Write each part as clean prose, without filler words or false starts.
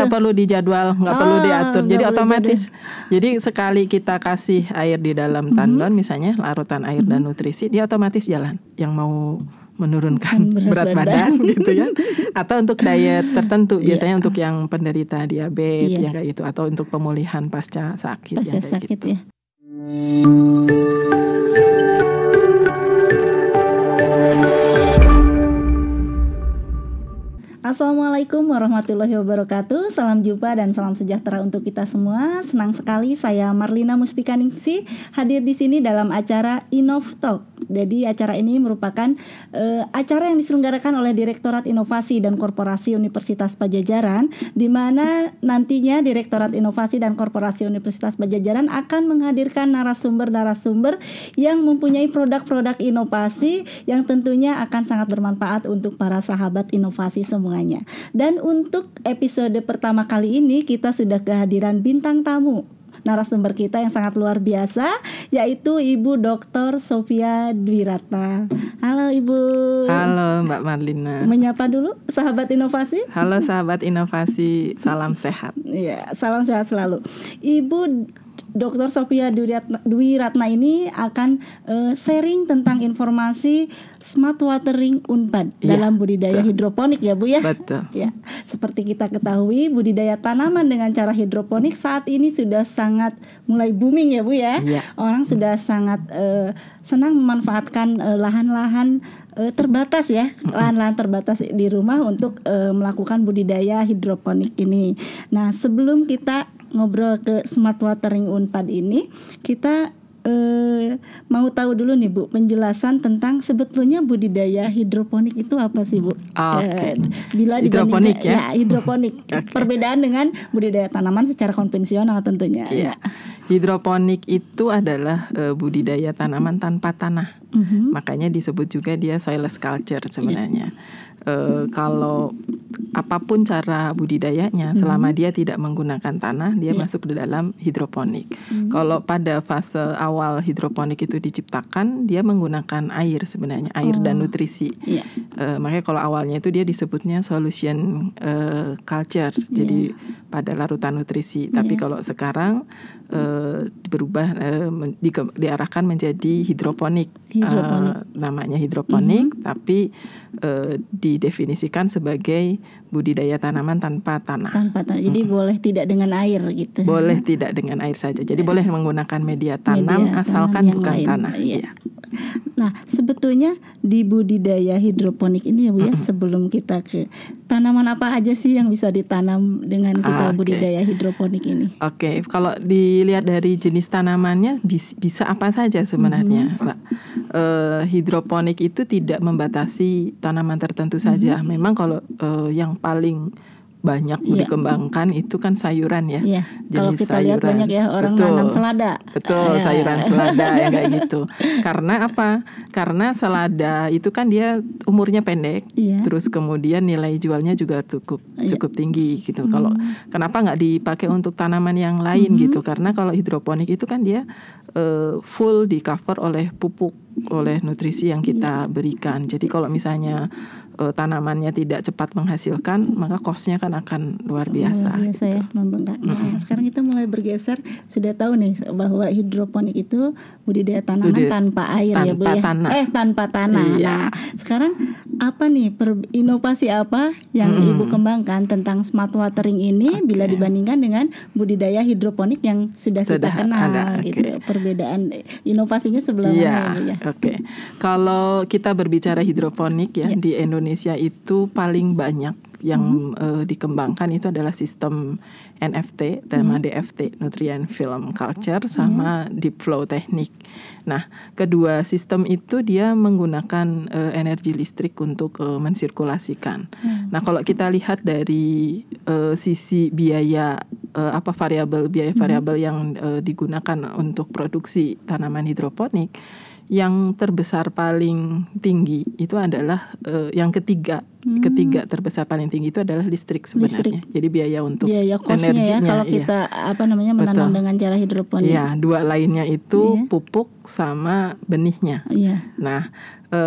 nggak perlu dijadwal, nggak perlu diatur. Jadi otomatis. Jadi sekali kita kasih air di dalam tandon, misalnya larutan air dan nutrisi, dia otomatis jalan. Yang mau menurunkan berat badan gitu ya, atau untuk diet tertentu, biasanya untuk yang penderita diabetes yang kayak gitu, atau untuk pemulihan pasca sakit yang kayak sakit gitu. Ya. Assalamualaikum warahmatullahi wabarakatuh. Salam jumpa dan salam sejahtera untuk kita semua. Senang sekali saya Marlina Mustikaningsih hadir di sini dalam acara Innov Talk. Jadi acara ini merupakan acara yang diselenggarakan oleh Direktorat Inovasi dan Korporasi Universitas Padjadjaran, di mana nantinya Direktorat Inovasi dan Korporasi Universitas Padjadjaran akan menghadirkan narasumber-narasumber yang mempunyai produk-produk inovasi yang tentunya akan sangat bermanfaat untuk para sahabat inovasi semua. Dan untuk episode pertama kali ini kita sudah kehadiran bintang tamu, narasumber kita yang sangat luar biasa, yaitu Ibu Dr. Sophia Dwiratna. Halo Ibu. Halo Mbak Marlina. Menyapa dulu sahabat inovasi. Halo sahabat inovasi, salam sehat. Ya, salam sehat selalu. Ibu Dr. Sophia Dwiratna ini akan sharing tentang informasi smart watering Unpad dalam budidaya hidroponik ya Bu ya. Betul. Ya, seperti kita ketahui budidaya tanaman dengan cara hidroponik saat ini sudah sangat mulai booming ya Bu ya. Orang sudah sangat senang memanfaatkan lahan-lahan terbatas ya, lahan-lahan terbatas di rumah untuk melakukan budidaya hidroponik ini. Nah, sebelum kita ngobrol ke smart watering Unpad ini, kita mau tahu dulu nih Bu, penjelasan tentang sebetulnya budidaya hidroponik itu apa sih Bu? Bila hidroponik hidroponik. Perbedaan dengan budidaya tanaman secara konvensional tentunya. Hidroponik itu adalah budidaya tanaman tanpa tanah. Makanya disebut juga dia soilless culture sebenarnya. Kalau apapun cara budidayanya, selama dia tidak menggunakan tanah, dia masuk ke dalam hidroponik. Kalau pada fase awal hidroponik itu diciptakan, dia menggunakan air sebenarnya, air dan nutrisi. Makanya kalau awalnya itu dia disebutnya solution culture, jadi pada larutan nutrisi. Tapi kalau sekarang berubah, diarahkan menjadi hidroponik. Namanya hidroponik, tapi didefinisikan sebagai budidaya tanaman tanpa tanah. Jadi boleh tidak dengan air gitu. Boleh tidak dengan air saja. Jadi boleh menggunakan media tanam asalkan bukan tanah. Nah, sebetulnya di budidaya hidroponik ini ya Bu ya, sebelum kita ke tanaman apa aja sih yang bisa ditanam dengan kita budidaya hidroponik ini? Kalau dilihat dari jenis tanamannya bisa apa saja sebenarnya, Mbak. Hidroponik itu tidak membatasi tanaman tertentu saja. Memang kalau yang paling banyak dikembangkan itu kan sayuran ya. Kalau kita lihat banyak ya orang nanam selada. Betul, sayuran selada yang kayak gitu. Karena apa? Karena selada itu kan dia umurnya pendek, terus kemudian nilai jualnya juga cukup tinggi gitu. Kalau kenapa nggak dipakai untuk tanaman yang lain gitu? Karena kalau hidroponik itu kan dia full di cover oleh pupuk, oleh nutrisi yang kita berikan. Jadi kalau misalnya tanamannya tidak cepat menghasilkan, maka cost-nya kan akan luar biasa. Gitu. Ya, membengkak. Nah, sekarang kita mulai bergeser, sudah tahu nih bahwa hidroponik itu budidaya tanaman tanpa air ya Bu ya. Tanpa tanah. Nah, sekarang apa nih inovasi apa yang Ibu kembangkan tentang smart watering ini bila dibandingkan dengan budidaya hidroponik yang sudah kita kenal gitu. Perbedaan inovasinya sebelah mana ya Bu ya? Kalau kita berbicara hidroponik di Indonesia itu paling banyak yang dikembangkan itu adalah sistem NFT dan DFT, Nutrient Film Culture, sama Deep Flow Teknik. Nah, kedua sistem itu dia menggunakan energi listrik untuk mensirkulasikan. Nah, kalau kita lihat dari sisi biaya variabel yang digunakan untuk produksi tanaman hidroponik, yang terbesar paling tinggi itu adalah yang ketiga terbesar paling tinggi itu adalah listrik sebenarnya. Jadi biaya untuk energinya kalau kita menanam dengan cara hidroponik. Dua lainnya itu pupuk sama benihnya. Nah,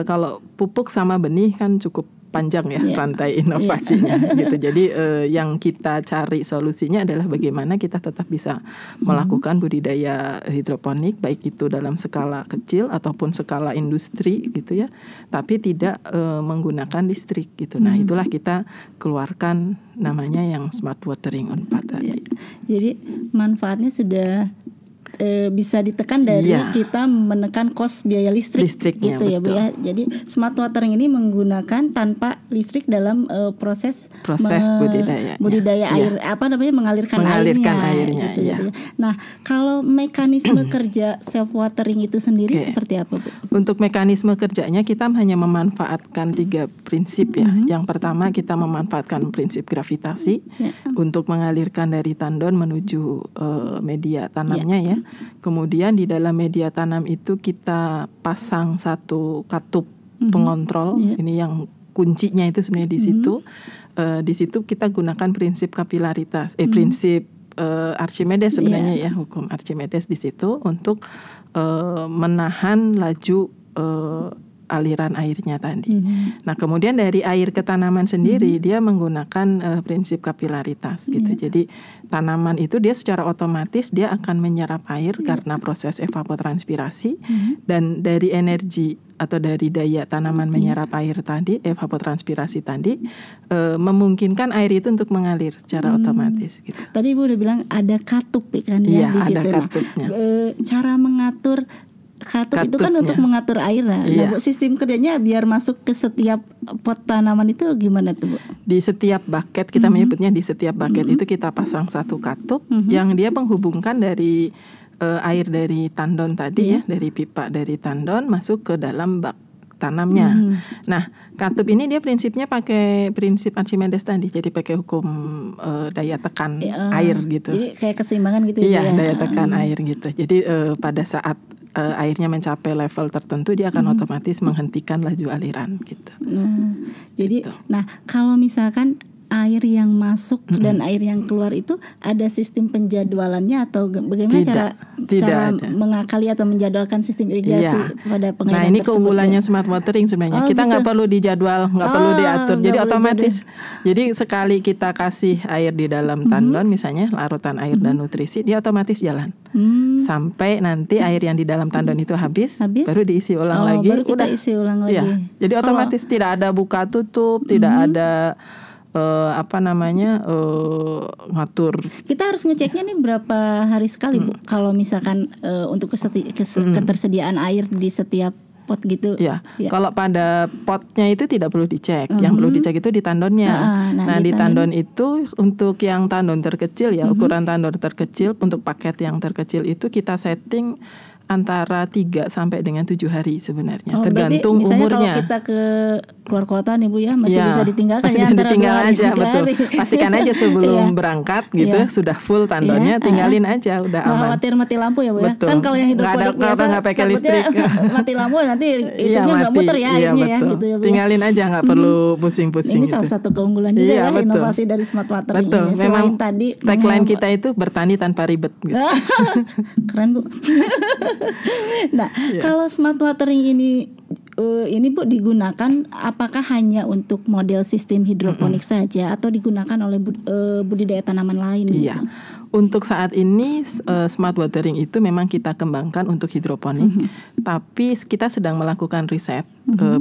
kalau pupuk sama benih kan cukup panjang ya rantai inovasinya gitu. Jadi yang kita cari solusinya adalah bagaimana kita tetap bisa melakukan budidaya hidroponik baik itu dalam skala kecil ataupun skala industri gitu ya, tapi tidak menggunakan listrik gitu. Nah, itulah kita keluarkan namanya yang smart watering UNPAD tadi. Jadi manfaatnya sudah bisa ditekan dari kita menekan kos biaya listriknya, gitu ya Bu ya. Jadi smart watering ini menggunakan tanpa listrik dalam proses budidaya air, mengalirkan airnya gitu, ya. Nah, kalau mekanisme kerja self watering itu sendiri seperti apa Bu? Untuk mekanisme kerjanya kita hanya memanfaatkan 3 prinsip ya. Yang pertama kita memanfaatkan prinsip gravitasi untuk mengalirkan dari tandon menuju media tanamnya ya. Kemudian di dalam media tanam itu kita pasang satu katup pengontrol. Ini yang kuncinya itu sebenarnya di situ. Di situ kita gunakan prinsip kapilaritas, prinsip Archimedes sebenarnya ya, hukum Archimedes di situ untuk menahan laju aliran airnya tadi. Nah, kemudian dari air ke tanaman sendiri dia menggunakan prinsip kapilaritas gitu. Jadi tanaman itu dia secara otomatis dia akan menyerap air karena proses evapotranspirasi dan dari energi atau dari daya tanaman menyerap air tadi, evapotranspirasi tadi memungkinkan air itu untuk mengalir secara otomatis gitu. Tadi Ibu udah bilang ada katup kan ya di situ. Ada katupnya. Cara mengatur katup itu kan untuk mengatur air. Nah, Bu, sistem kerjanya biar masuk ke setiap pot tanaman itu gimana tuh Bu? Di setiap bucket kita menyebutnya di setiap bucket itu kita pasang satu katup yang dia menghubungkan dari air dari tandon tadi ya, dari pipa dari tandon masuk ke dalam bak tanamnya. Nah, katup ini dia prinsipnya pakai prinsip Archimedes tadi, jadi pakai hukum daya tekan air gitu. Jadi kayak keseimbangan gitu ya? Iya, daya tekan air gitu. Jadi pada saat airnya mencapai level tertentu dia akan otomatis menghentikan laju aliran gitu. Jadi, gitu. Nah kalau misalkan air yang masuk dan air yang keluar itu ada sistem penjadwalannya atau bagaimana cara mengakali atau menjadwalkan sistem irigasi pada pengairan tersebut? Nah, ini keunggulannya smart watering sebenarnya. Kita nggak perlu dijadwal, nggak perlu diatur. Jadi otomatis. Jadi sekali kita kasih air di dalam tandon misalnya larutan air dan nutrisi, dia otomatis jalan. Sampai nanti air yang di dalam tandon itu habis baru diisi ulang lagi. Baru kita isi ulang lagi. Ya, jadi otomatis tidak ada buka tutup, tidak ada ngatur. Kita harus ngeceknya nih berapa hari sekali Bu? Kalau misalkan untuk ketersediaan air di setiap pot gitu. Ya. Kalau pada potnya itu tidak perlu dicek. Yang perlu dicek itu di tandonnya. Nah di tandon itu untuk yang tandon terkecil ya, ukuran tandon terkecil untuk paket yang terkecil itu kita setting antara 3 sampai dengan 7 hari sebenarnya, tergantung umurnya. Kalau kita ke keluar kota nih Bu ya, masih bisa ditinggalkan masih bisa ditinggal aja, betul. Pastikan aja sebelum berangkat gitu sudah full tandonnya, tinggalin aja udah aman. Nggak khawatir mati lampu ya Bu ya. Betul. Kan kalau yang hidroponik biasa nggak pakai listrik, mati lampu nanti itunya nggak muter ya airnya ya gitu ya Bu. Tinggalin aja, nggak perlu pusing-pusing. Ini gitu. salah satu keunggulan juga ya inovasi dari smart watering ini. Memang tadi tagline kita itu bertani tanpa ribet gitu. Keren Bu. Nah, kalau smart watering ini Bu digunakan apakah hanya untuk model sistem hidroponik saja atau digunakan oleh budidaya tanaman lain? Iya. Gitu? Untuk saat ini smart watering itu memang kita kembangkan untuk hidroponik, tapi kita sedang melakukan riset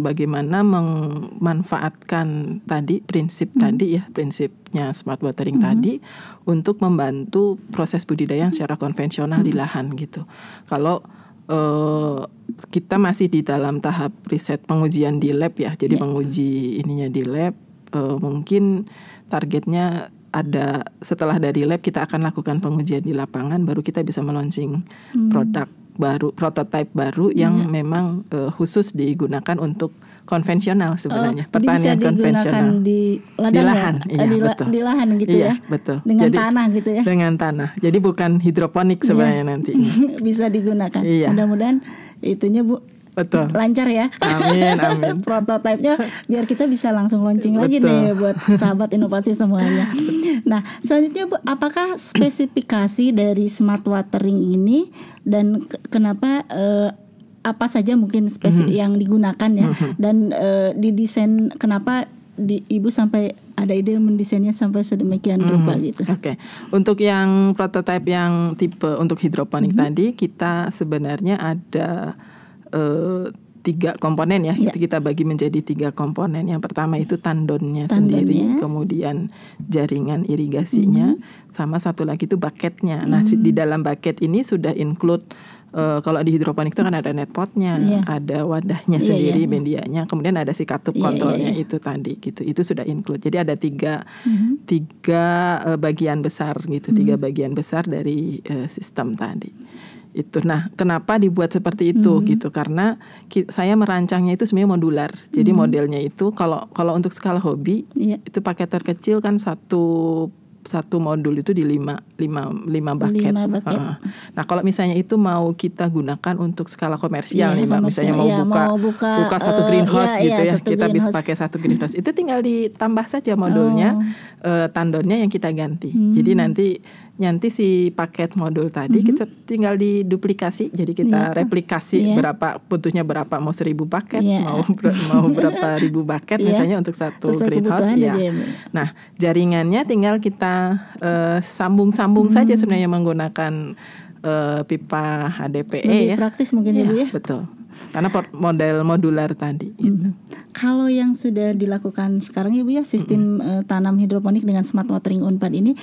bagaimana memanfaatkan tadi prinsip tadi ya, prinsipnya smart watering tadi untuk membantu proses budidaya secara konvensional di lahan gitu. Kalau kita masih di dalam tahap riset pengujian di lab ya, jadi menguji ininya di lab, mungkin targetnya ada setelah dari lab kita akan lakukan pengujian di lapangan, baru kita bisa meluncing produk baru, prototipe baru yang memang khusus digunakan untuk konvensional sebenarnya, pertanian konvensional di lahan, di lahan gitu ya, betul. Dengan jadi, tanah gitu ya, dengan tanah. Jadi bukan hidroponik sebenarnya nanti. Bisa digunakan. Mudah-mudahan itunya Bu. Betul. Lancar ya. Amin. Prototipenya biar kita bisa langsung launching lagi nih buat sahabat inovasi semuanya. Nah, selanjutnya Bu, apakah spesifikasi dari smart watering ini dan kenapa apa saja mungkin spesifik yang digunakan ya, dan didesain kenapa Ibu sampai ada ide mendesainnya sampai sedemikian rupa gitu? Oke. Untuk yang prototipe yang tipe untuk hidroponik tadi, kita sebenarnya ada 3 komponen ya. Kita bagi menjadi 3 komponen. Yang pertama itu tandonnya sendiri, kemudian jaringan irigasinya, sama satu lagi itu bucketnya. Nah, di dalam bucket ini sudah include kalau di hidroponik itu kan ada net potnya, ada wadahnya sendiri, medianya, kemudian ada si katup kontrolnya itu tadi gitu. Itu sudah include. Jadi ada tiga bagian besar gitu, 3 bagian besar dari sistem tadi. Itu. Nah, kenapa dibuat seperti itu gitu? Karena saya merancangnya itu sebenarnya modular. Jadi modelnya itu kalau untuk skala hobi itu paket terkecil kan satu modul itu di 5 bucket. Nah, kalau misalnya itu mau kita gunakan untuk skala komersial nih, Mbak, misalnya mau buka satu greenhouse gitu ya, kita bisa pakai satu greenhouse. Itu tinggal ditambah saja modulnya, tandonnya yang kita ganti. Jadi nanti si paket modul tadi kita tinggal diduplikasi, jadi kita replikasi butuhnya berapa, mau 1000 paket, mau berapa ribu paket misalnya untuk satu greenhouse ya. Nah, jaringannya tinggal kita sambung saja sebenarnya menggunakan pipa HDPE. Lebih praktis mungkin ya, Bu ya. Betul. Karena model modular tadi. Gitu. Kalau yang sudah dilakukan sekarang ya, Bu ya, sistem tanam hidroponik dengan smart watering Unpad ini,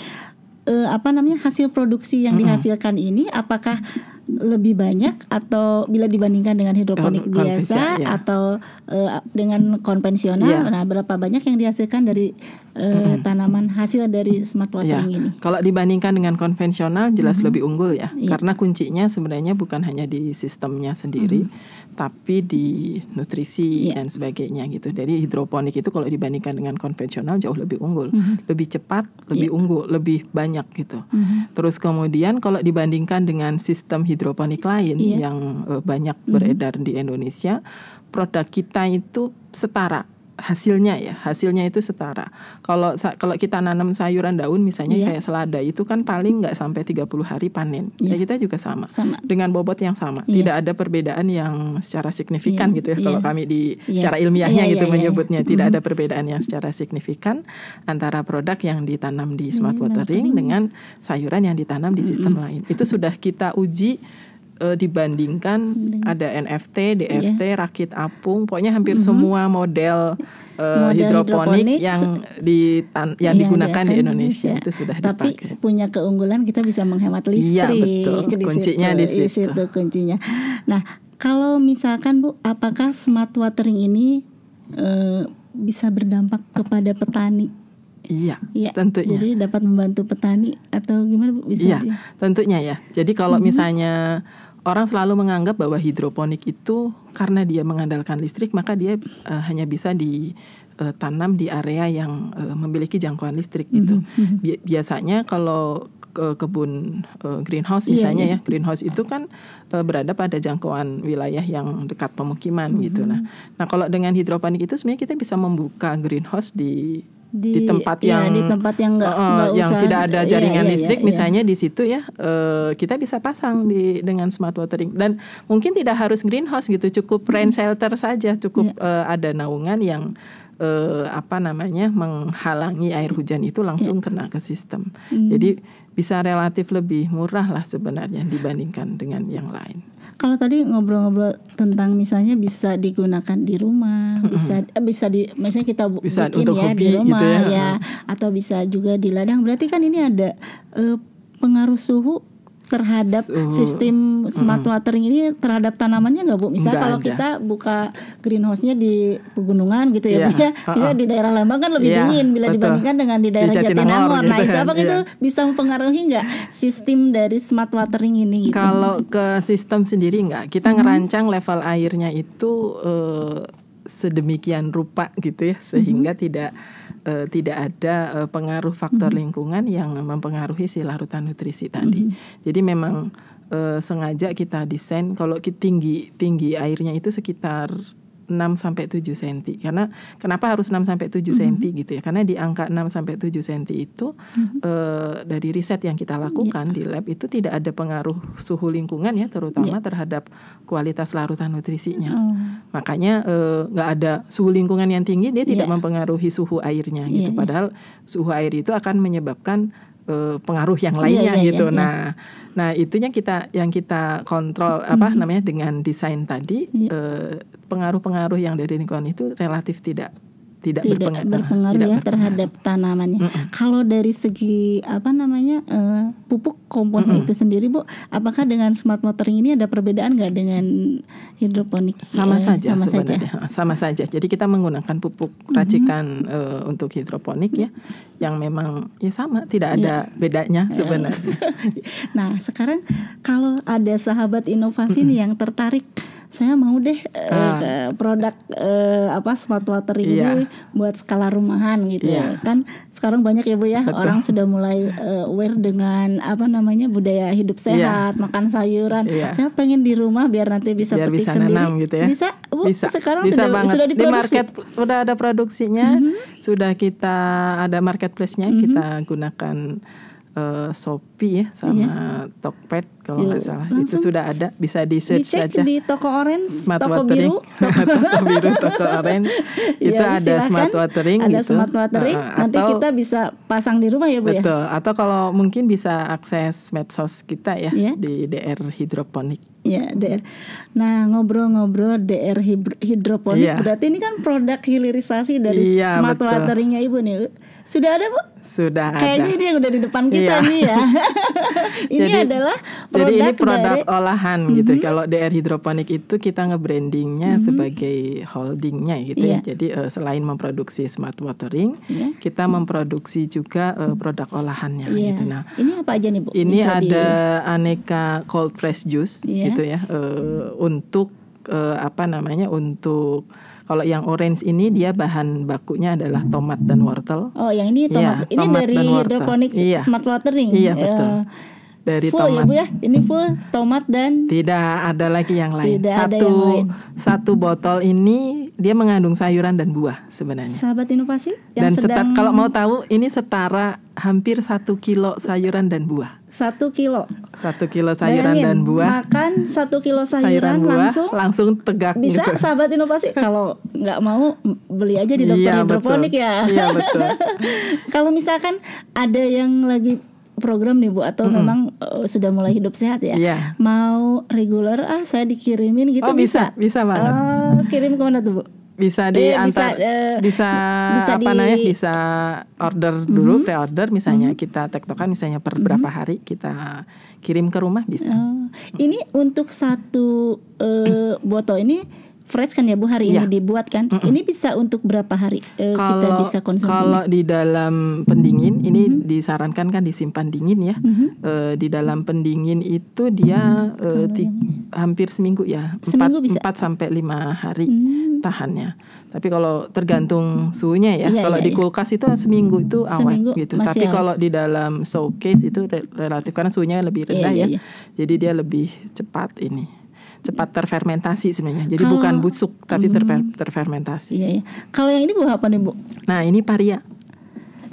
hasil produksi yang dihasilkan ini apakah lebih banyak atau bila dibandingkan dengan hidroponik biasa atau dengan konvensional? Nah, berapa banyak yang dihasilkan dari tanaman hasil dari smart watering ini? Kalau dibandingkan dengan konvensional jelas lebih unggul ya, karena kuncinya sebenarnya bukan hanya di sistemnya sendiri, tapi di nutrisi dan sebagainya gitu. Jadi hidroponik itu kalau dibandingkan dengan konvensional jauh lebih unggul, lebih cepat, lebih unggul, lebih banyak gitu. Terus kemudian kalau dibandingkan dengan sistem hidroponik lain yang banyak beredar di Indonesia, produk kita itu setara. Hasilnya itu setara. Kalau kita nanam sayuran daun misalnya kayak selada itu kan paling nggak sampai 30 hari panen. Ya kita juga sama. Dengan bobot yang sama. Tidak ada perbedaan yang secara signifikan gitu ya. Kalau kami secara ilmiahnya menyebutnya tidak ada perbedaan yang secara signifikan antara produk yang ditanam di smart watering dengan sayuran yang ditanam di sistem lain. Itu sudah kita uji. Dibandingkan ada NFT, DFT, rakit apung, pokoknya hampir semua model hidroponik yang digunakan di Indonesia itu sudah dipakai. Tapi punya keunggulan kita bisa menghemat listrik. Iya, betul. Kuncinya di situ. Kuncinya. Nah, kalau misalkan Bu, apakah smart watering ini bisa berdampak kepada petani? Iya, tentunya. Jadi dapat membantu petani atau gimana Bu? Iya, tentunya ya. Jadi kalau misalnya orang selalu menganggap bahwa hidroponik itu karena dia mengandalkan listrik, maka dia hanya bisa ditanam di area yang memiliki jangkauan listrik gitu. Biasanya kalau kebun greenhouse misalnya ya, greenhouse itu kan berada pada jangkauan wilayah yang dekat pemukiman gitu. Nah, kalau dengan hidroponik itu sebenarnya kita bisa membuka greenhouse di tempat yang tidak ada jaringan listrik misalnya di situ ya, kita bisa pasang dengan smart watering, dan mungkin tidak harus greenhouse gitu, cukup rain shelter saja, cukup ada naungan yang menghalangi air hujan itu langsung kena ke sistem. Jadi bisa relatif lebih murah lah sebenarnya dibandingkan dengan yang lain. Kalau tadi ngobrol-ngobrol tentang misalnya bisa digunakan di rumah, misalnya kita bisa bikin ya di rumah gitu ya, atau bisa juga di ladang. Berarti kan ini ada pengaruh suhu terhadap sistem smart watering ini terhadap tanamannya nggak Bu? Misalnya kalau kita buka greenhouse-nya di pegunungan gitu ya, di daerah Lembang kan lebih dingin bila dibandingkan dengan di daerah Jatinangor. Nah, itu apakah itu bisa mempengaruhi nggak sistem dari smart watering ini? Gitu? Kalau ke sistem sendiri nggak, kita ngerancang level airnya itu sedemikian rupa gitu ya, sehingga tidak ada pengaruh faktor lingkungan yang mempengaruhi si larutan nutrisi tadi. Jadi memang sengaja kita desain kalau tinggi airnya itu sekitar 6-7 cm. Karena kenapa harus 6-7 cm gitu ya? Karena di angka 6-7 cm itu dari riset yang kita lakukan di lab itu tidak ada pengaruh suhu lingkungan ya, terutama terhadap kualitas larutan nutrisinya. Makanya nggak ada suhu lingkungan yang tinggi, dia tidak mempengaruhi suhu airnya gitu. Padahal suhu air itu akan menyebabkan pengaruh yang lainnya gitu. Nah itunya yang kita kontrol namanya dengan desain tadi, pengaruh-pengaruh yang dari lingkungan itu relatif tidak berpengaruh ya terhadap tanamannya. Kalau dari segi pupuk kompost itu sendiri Bu, apakah dengan smart watering ini ada perbedaan nggak dengan hidroponik? Sama saja. Jadi kita menggunakan pupuk racikan untuk hidroponik ya, yang memang ya sama, tidak ada bedanya sebenarnya. Nah sekarang kalau ada sahabat inovasi nih yang tertarik, saya mau deh produk smart watering ini buat skala rumahan gitu kan sekarang banyak ya Bu ya. Betul. Orang sudah mulai aware dengan budaya hidup sehat, makan sayuran. Saya pengen di rumah biar nanti bisa petik sendiri. Gitu ya. Bisa Bu, sekarang bisa sudah diproduksi. Di market udah ada produksinya, sudah kita ada marketplace-nya, kita gunakan Shopee ya sama Tokped kalau nggak salah, itu sudah ada, bisa di search saja di toko orange, smart toko watering. biru, toko orange itu ada smart watering ada gitu. Smart watering, nanti kita bisa pasang di rumah ya Bu. Betul, atau kalau mungkin bisa akses medsos kita ya di DR Hidroponik. Ya, DR. Nah, ngobrol-ngobrol DR Hidroponik, berarti ini kan produk hilirisasi dari smart wateringnya Ibu nih. Sudah ada Bu? Sudah ada. Kayaknya ini yang udah di depan kita nih ya. Ini adalah produk olahan gitu. Kalau DR Hidroponik itu kita nge-brandingnya sebagai holdingnya gitu ya. Jadi selain memproduksi smart watering, kita memproduksi juga produk olahannya gitu. Nah, ini apa aja nih Bu? Ini ada aneka cold press juice gitu ya. Untuk untuk kalau yang orange ini dia bahan bakunya adalah tomat dan wortel. Oh, yang ini tomat. Ini tomat dari hidroponik smart watering. Iya, betul. Dari full tomat. Ya Bu ya. Ini full tomat dan tidak ada lagi yang lain. Satu botol ini dia mengandung sayuran dan buah sebenarnya. Sahabat inovasi yang kalau mau tahu ini setara hampir 1 kilo sayuran dan buah. 1 kilo. 1 kilo sayuran dan buah. Makan 1 kilo sayuran langsung tegak. Bisa gitu. Sahabat inovasi. Kalau nggak mau beli aja di dokter hidroponik ya. Iya betul. Kalau misalkan ada yang lagi program nih Bu, atau memang sudah mulai hidup sehat ya, mau reguler saya dikirimin gitu. Bisa banget. Kirim kemana tuh Bu? Bisa diantar, bisa order dulu, pre-order misalnya kita tektokan misalnya per berapa hari kita kirim ke rumah bisa. Ini untuk satu botol ini fresh kan ya Bu, hari ini dibuat kan? Ini bisa untuk berapa hari kita bisa konsumsi? Kalau di dalam pendingin ini disarankan kan disimpan dingin ya. Di dalam pendingin itu dia hampir seminggu ya. 4-5 hari tahannya. Tapi kalau tergantung suhunya ya. Kalau di kulkas itu seminggu itu awet gitu. Tapi kalau di dalam showcase itu relatif karena suhunya lebih rendah ya. Jadi dia lebih cepat terfermentasi sebenarnya. Jadi bukan busuk tapi terfermentasi. Iya. Kalau yang ini buah apa nih Bu? Nah ini paria.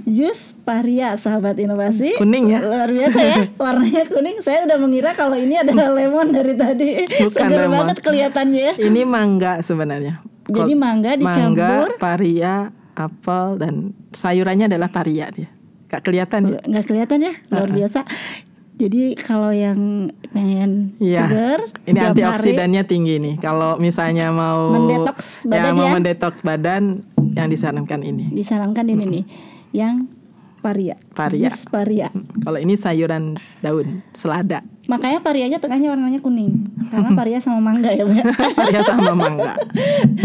Jus paria, sahabat inovasi. Kuning ya. Luar biasa ya. Warnanya kuning. Saya udah mengira kalau ini adalah lemon dari tadi. Segar banget kelihatannya. Ini mangga sebenarnya. Jadi mangga dicampur. Mangga, paria, apel dan sayurannya adalah paria dia. Gak kelihatan ya? Gak kelihatan ya. Luar biasa. Jadi kalau yang pengen segar, ini antioksidannya tinggi nih. Kalau misalnya mau mendetoks badan mendetoks badan, yang disarankan ini. Disarankan ini nih, yang paria. Jus paria. Kalau ini sayuran daun, selada. Makanya parianya tengahnya warnanya kuning. Karena paria sama mangga ya Bu. Paria sama mangga.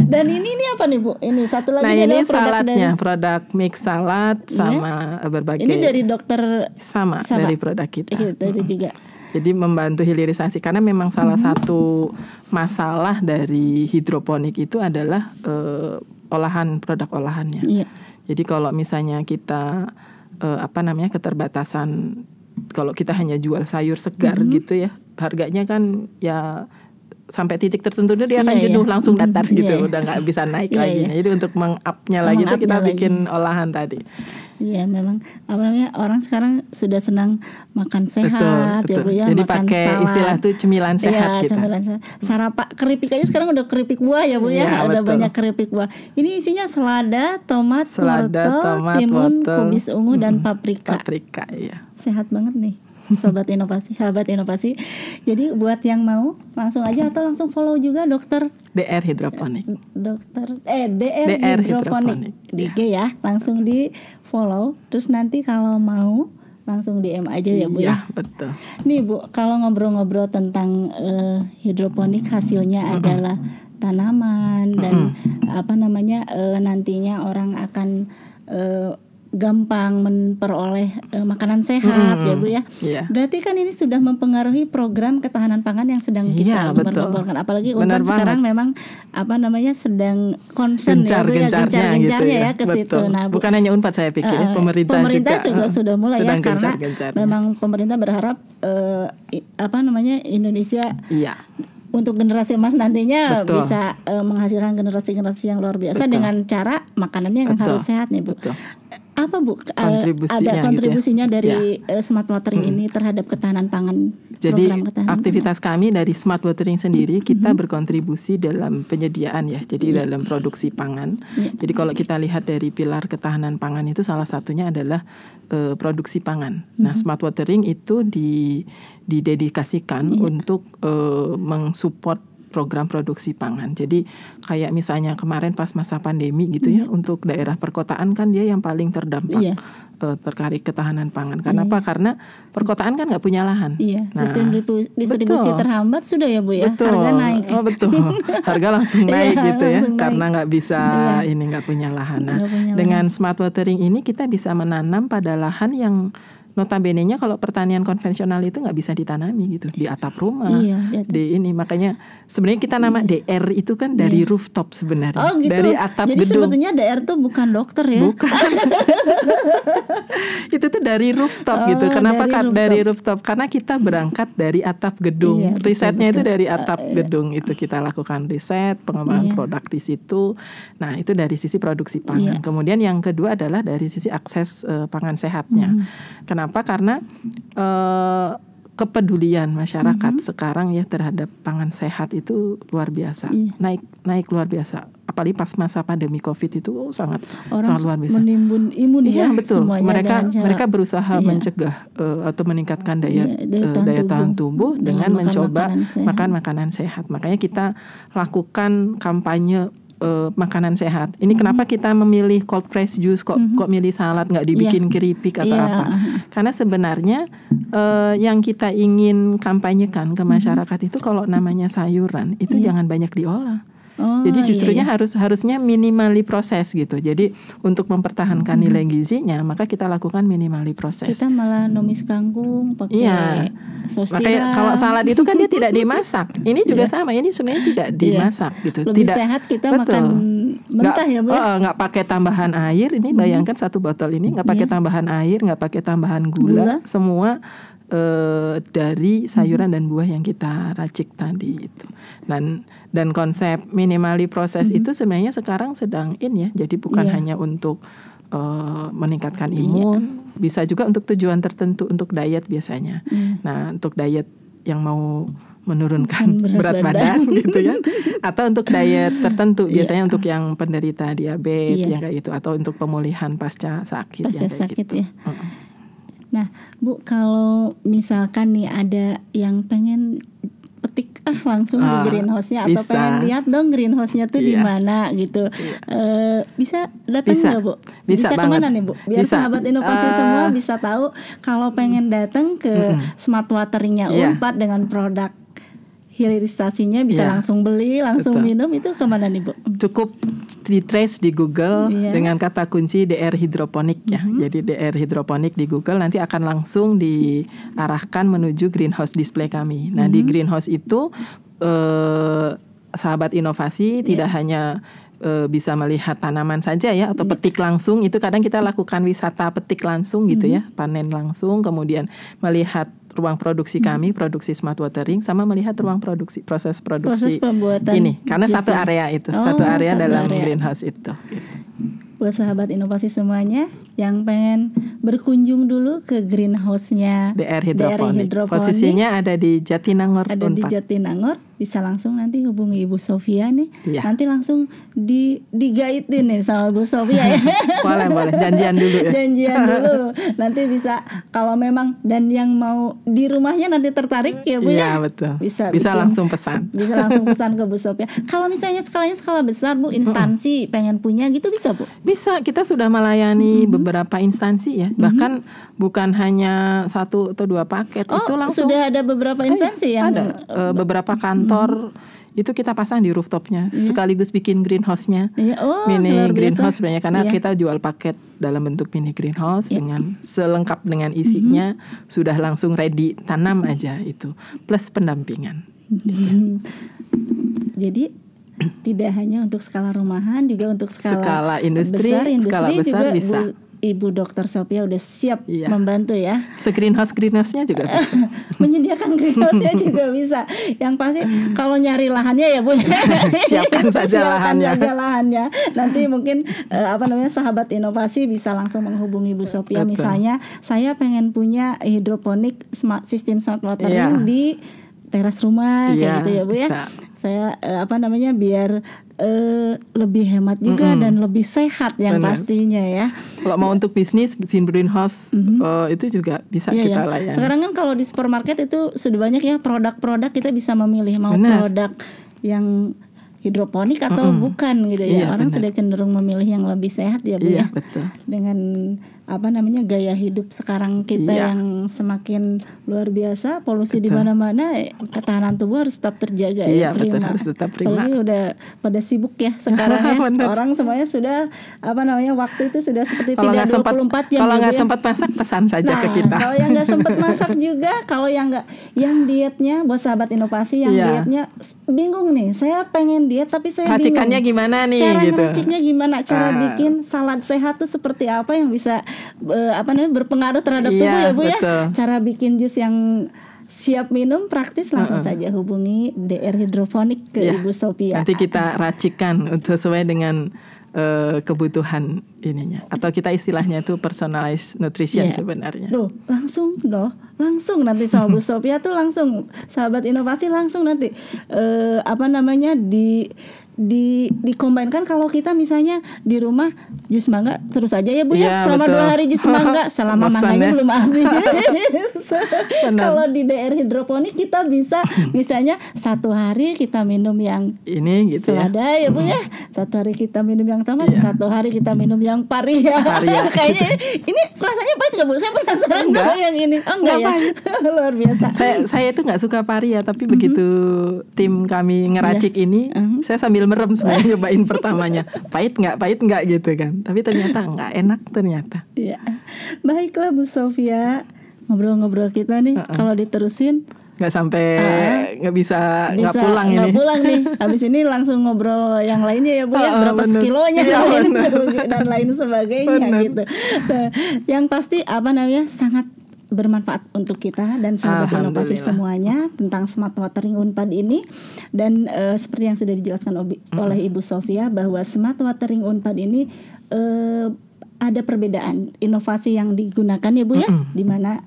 Dan ini apa nih Bu? Ini satu lagi. Nah ini saladnya, produk mix salad sama berbagai. Ini dari dokter sama dari produk kita. Itu juga. Jadi membantu hilirisasi karena memang salah satu masalah dari hidroponik itu adalah produk olahannya. Jadi kalau misalnya kita keterbatasan, kalau kita hanya jual sayur segar gitu ya, harganya kan ya sampai titik tertentu dia akan jenuh langsung datar gitu, udah nggak bisa naik lagi. Jadi untuk meng-up-nya lagi itu kita bikin olahan tadi. Iya, memang apa namanya, orang sekarang sudah senang makan sehat, betul. ya Bu ya. Jadi makan pakai salad. Istilah tuh cemilan sehat gitu. Cemilan sehat. Sarapan keripik aja sekarang udah keripik buah ya Bu ya. Ada banyak keripik buah. Ini isinya selada, tomat, wortel, timun, kubis ungu dan paprika. Paprika, iya. Sehat banget nih. Sahabat inovasi. Jadi buat yang mau langsung aja atau langsung follow juga Dokter DR Hidroponik. DR Hidroponik di IG ya. Langsung di follow. Terus nanti kalau mau langsung DM aja ya Bu ya. Betul. Nih Bu, kalau ngobrol-ngobrol tentang hidroponik, hasilnya adalah tanaman dan nantinya orang akan gampang memperoleh makanan sehat ya Bu ya. Berarti kan ini sudah mempengaruhi program ketahanan pangan yang sedang kita lakukan. Apalagi UNPAD sekarang memang sedang concern gencar-gencarnya ke situ. Nah, bukan hanya UNPAD saya pikir, pemerintah juga sudah mulai ya, karena memang pemerintah berharap Indonesia untuk generasi emas nantinya bisa menghasilkan generasi-generasi yang luar biasa dengan cara makanannya yang harus sehat nih Bu. Apa Bu ada kontribusinya gitu dari smart watering ini terhadap ketahanan pangan? Jadi aktivitas kami dari smart watering sendiri kita berkontribusi dalam penyediaan ya. Jadi dalam produksi pangan. Jadi kalau kita lihat dari pilar ketahanan pangan itu salah satunya adalah produksi pangan. Nah, smart watering itu didedikasikan untuk mensupport program produksi pangan. Jadi kayak misalnya kemarin pas masa pandemi gitu ya, untuk daerah perkotaan kan dia yang paling terdampak terkait ketahanan pangan. Karena apa? Karena perkotaan kan nggak punya lahan. Nah, sistem distribusi terhambat sudah ya Bu ya. Harga naik. Harga langsung naik gitu ya. Karena nggak bisa nggak punya lahan. Nah, dengan smart watering ini kita bisa menanam pada lahan yang notabene-nya kalau pertanian konvensional itu nggak bisa ditanami gitu, di atap rumah, di ini. Makanya sebenarnya kita nama DR itu kan dari rooftop sebenarnya, dari atap gedung. Jadi sebetulnya DR tuh bukan dokter ya? Bukan. Itu tuh dari rooftop gitu. Kenapa dari rooftop? Karena kita berangkat dari atap gedung. Risetnya itu dari atap gedung itu kita lakukan riset, pengembangan produk di situ. Nah, itu dari sisi produksi pangan. Kemudian yang kedua adalah dari sisi akses pangan sehatnya. Kenapa? Karena kepedulian masyarakat sekarang ya terhadap pangan sehat itu luar biasa, naik luar biasa. Apalagi pas masa pandemi COVID itu sangat luar biasa. Menimbun imun ya, betul. Mereka berusaha mencegah atau meningkatkan daya tahan tubuh dengan mencoba makan makanan sehat. Makanya kita lakukan kampanye makanan sehat. Ini kenapa kita memilih cold press juice, kok milih salad, nggak dibikin keripik atau apa? Karena sebenarnya yang kita ingin kampanyekan ke masyarakat itu kalau namanya sayuran itu jangan banyak diolah. Jadi justrunya harusnya minimally proses gitu. Jadi untuk mempertahankan nilai gizinya, maka kita lakukan minimally proses. Kita malah numis kangkung pakai saus tiram. Makanya kalau salad itu kan dia tidak dimasak. Ini juga sama. Ini sebenarnya tidak dimasak gitu. Lebih sehat kita makan mentah ya Bu. Nggak pakai tambahan air. Ini bayangkan satu botol ini nggak pakai tambahan air, nggak pakai tambahan gula. Semua dari sayuran dan buah yang kita racik tadi itu. Dan konsep minimally proses itu sebenarnya sekarang sedang ya. Jadi bukan hanya untuk meningkatkan imun, bisa juga untuk tujuan tertentu, untuk diet biasanya. Nah, untuk diet yang mau menurunkan berat badan gitu kan, atau untuk diet tertentu biasanya untuk yang penderita diabetes yang kayak gitu, atau untuk pemulihan pasca sakit gitu. Nah, Bu, kalau misalkan nih ada yang pengen petik langsung di greenhouse-nya atau pengen lihat dong greenhouse-nya tuh di mana gitu, bisa datang nggak Bu? Bisa kemana nih Bu? Biar sahabat inovasi semua bisa tahu kalau pengen datang ke smart watering-nya UNPAD dengan produk hilirisasinya bisa langsung beli, langsung minum, itu kemana nih Bu? Cukup di trace di Google dengan kata kunci DR Hidroponik ya. Jadi DR Hidroponik di Google nanti akan langsung diarahkan menuju greenhouse display kami. Nah, di greenhouse itu sahabat inovasi tidak hanya bisa melihat tanaman saja ya, atau petik langsung. Itu kadang kita lakukan wisata petik langsung gitu ya, panen langsung, kemudian melihat ruang produksi kami, produksi smart watering, sama melihat ruang produksi, proses pembuatan ini. Karena satu area itu, satu area dalam greenhouse itu. Buat sahabat inovasi semuanya yang pengen berkunjung dulu ke greenhouse-nya DR Hydroponic. Posisinya ada di Jatinangor. Ada di Jatinangor, bisa langsung nanti hubungi Ibu Sofia nih. Iya. Nanti langsung digaidin nih sama Bu Sofia ya. Boleh, janjian dulu ya. Janjian dulu. Nanti bisa kalau memang dan yang mau di rumahnya nanti tertarik ya Bu ya. Iya betul. Bisa langsung pesan. Bisa langsung pesan ke Bu Sofia. Kalau misalnya skalanya skala besar Bu, instansi pengen punya gitu bisa Bu? Bisa, kita sudah melayani beberapa instansi ya. Bahkan bukan hanya 1 atau 2 paket. Itu langsung sudah ada beberapa instansi yang ada beberapa kantor. Itu kita pasang di rooftopnya, sekaligus bikin greenhouse-nya, mini greenhouse sebenarnya, karena kita jual paket dalam bentuk mini greenhouse dengan selengkap dengan isinya, sudah langsung ready tanam aja itu, plus pendampingan. Jadi tidak hanya untuk skala rumahan, juga untuk skala industri, skala besar juga bisa. Ibu Dr. Sophia udah siap membantu ya. Greenhouse-nya juga bisa. Menyediakan greenhouse-nya juga bisa. Yang pasti kalau nyari lahannya ya Bu. Siapkan saja lahannya. Nanti mungkin sahabat inovasi bisa langsung menghubungi Bu Sophia. Betul. Misalnya saya pengen punya hidroponik sistem smart watering di teras rumah kayak gitu ya Bu ya. Saya biar lebih hemat juga dan lebih sehat yang pastinya ya. Kalau mau untuk bisnis greenhouse itu juga bisa kita layani. Sekarang kan kalau di supermarket itu sudah banyak ya produk-produk, kita bisa memilih mau produk yang hidroponik atau bukan gitu ya. Orang sudah cenderung memilih yang lebih sehat ya Bu ya. Betul. Dengan gaya hidup sekarang kita yang semakin luar biasa, polusi di mana-mana, ketahanan tubuh harus tetap terjaga ya. Betul, harus tetap prima. Apalagi udah pada sibuk ya sekarang ya. Orang semuanya sudah waktu itu sudah seperti kalau tidak 24 jam. Kalau nggak sempat masak, pesan saja ke kita. Kalau yang nggak sempat masak juga, kalau yang dietnya buat sahabat inovasi yang dietnya bingung nih, saya pengen diet tapi saya bingung. Racikannya gimana nih? Cara ngeraciknya gimana? Cara bikin salad sehat tuh seperti apa yang bisa berpengaruh terhadap tubuh ya Bu ya. Cara bikin jus yang siap minum praktis, langsung saja hubungi DR Hydroponic ke Ibu Sophia. Nanti kita racikan sesuai dengan kebutuhan ininya, atau kita istilahnya itu personalized nutrition sebenarnya. Langsung nanti sama Bu Sophia tuh langsung sahabat inovasi langsung nanti dikombinkan. Kalau kita misalnya di rumah jus mangga terus aja ya Bu ya, selama 2 hari jus mangga, selama mangganya belum habis. Kalau di DR Hidroponik kita bisa misalnya 1 hari kita minum yang ini gitu selada ya Bu ya, 1 hari kita minum yang tomat, 1 hari kita minum yang paria. Kayaknya ini rasanya pahit nggak Bu? Saya penasaran kalau yang ini. Enggak ya? Luar biasa. Saya itu nggak suka paria, tapi begitu tim kami ngeracik ini, saya sambil merem sebenarnya nyobain pertamanya. Pahit nggak gitu kan. Tapi ternyata nggak enak ternyata. Iya. Baiklah Bu Sophia, ngobrol-ngobrol kita nih kalau diterusin nggak sampai bisa nggak pulang ini. Nggak pulang nih. Habis ini langsung ngobrol yang lainnya ya Bu ya, berapa kilonya dan lain sebagainya gitu. Nah, yang pasti sangat bermanfaat untuk kita dan sahabat inovasi semuanya tentang smart watering Unpad ini. Dan seperti yang sudah dijelaskan oleh Ibu Sophia, bahwa smart watering Unpad ini ada perbedaan inovasi yang digunakan ya Bu ya, dimana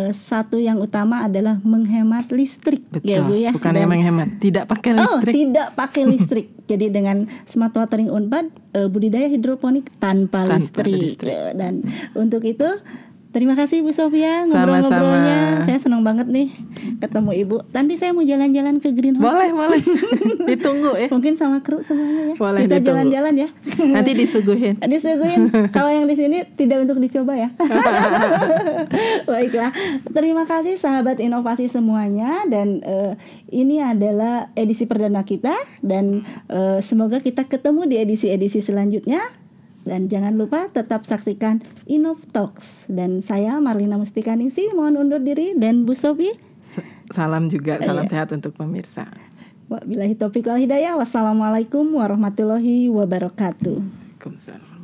satu yang utama adalah menghemat listrik. Betul, ya Bu ya. Bukan yang menghemat, tidak pakai listrik. Tidak pakai listrik. Jadi dengan smart watering Unpad, budidaya hidroponik tanpa listrik. Dan untuk itu terima kasih Bu Sophia ngobrol-ngobrolnya. Saya senang banget nih ketemu Ibu. Nanti saya mau jalan-jalan ke greenhouse. Boleh. Ditunggu ya. Mungkin sama kru semuanya ya. Boleh, kita ditunggu. Jalan-jalan ya. Nanti disuguhin. Kalau yang di sini tidak untuk dicoba ya. Baiklah. Terima kasih sahabat inovasi semuanya, dan ini adalah edisi perdana kita, dan semoga kita ketemu di edisi-edisi selanjutnya. Dan jangan lupa tetap saksikan InnovTalks. Dan saya Marlina Mustikaningsih mohon undur diri, dan Bu Sophie. Salam juga, salam sehat untuk pemirsa. Wabillahi taufiq wal hidayah. Wassalamualaikum warahmatullahi wabarakatuh. Waalaikumsalam.